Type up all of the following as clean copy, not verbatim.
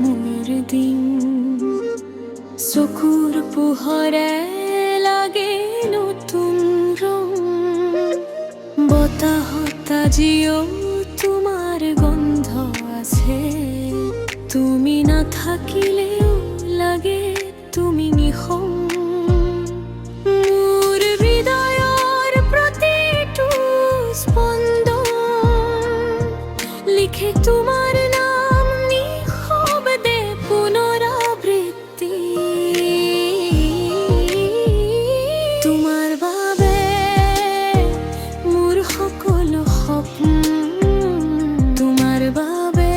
মোৰ দিন চকুৰ পোহৰে লাগে নতুন ৰং বতাহত আজিও তোমাৰ গন্ধ আছে তুমি নাথাকিলেও লাগে তুমি নিঃসং মোৰ হৃদয়ৰ প্ৰতিটো স্পন্দন লিখে তোমাৰ নাম নিঃশব্দে পুনৰাবৃত্তি তোমাৰ বাবে মোৰ সকলো সপোন তোমাৰ বাবে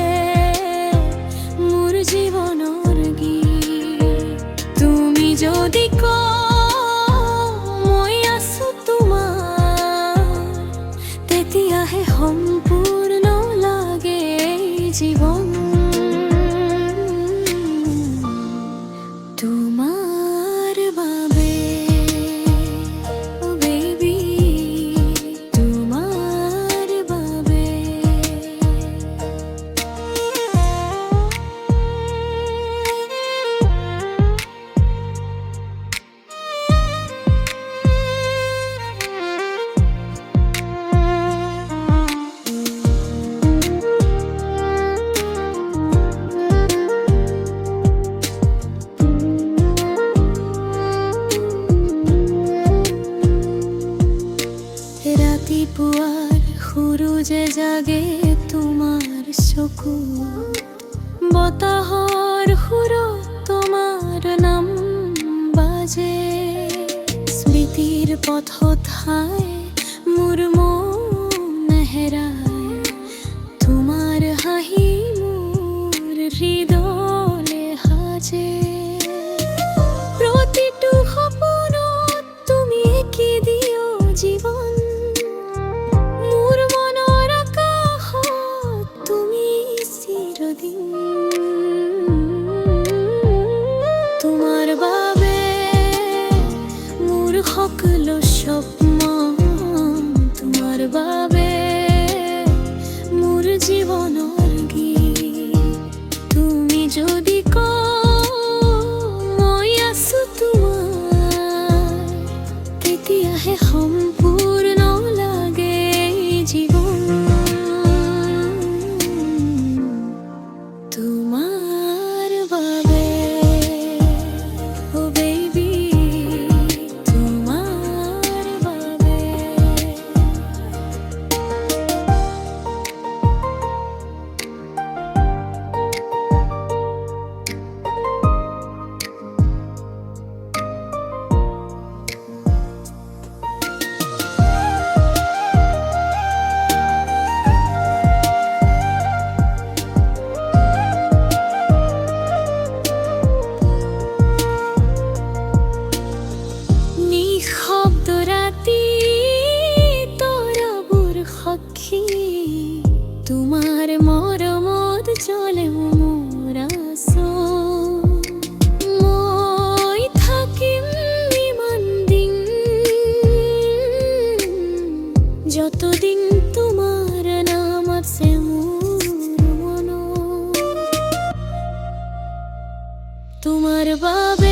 মোৰ জীৱনৰ গীত তুমি যদি মই আছো তোমাৰ তেতিয়াহে সম্পূৰ্ণ লাগে জীৱন তোমাৰ বাবে বেবী তোমাৰ বাবে ৰাতিপুৱাৰ সূৰুজে জাগে তোমাৰ চকুত বতাহৰ সুৰত তোমাৰ নাম বাজে স্মৃতিৰ পথত হাই মোৰ মন হেৰায় তোমাৰ হাঁহি মোৰ হৃদয়লে সাজে প্ৰতিটো সপোনত তুমি কি দিয় জীৱন মোৰ মনৰ আকাশত তুমি চিৰদিন তোমাৰ বাবে মোৰ সকলো স্বপ্ন তোমাৰ বাবে মোৰ জীৱনৰ গীত তুমি যদি মই আছো তোমাৰ তেতিয়াহে সম্পূৰ্ণ লাগে জীৱন তোমাৰ বাবে বেবী তোমাৰ বাবে নিঃশব্দ ৰাতি তৰাবোৰ সাক্ষী তোমাৰ মৰমত জ্বলে মোৰ আছো মই থাকিম ইমান দিন যতদিন তোমাৰ নাম আছে মোৰ মনত তোমাৰ বাবে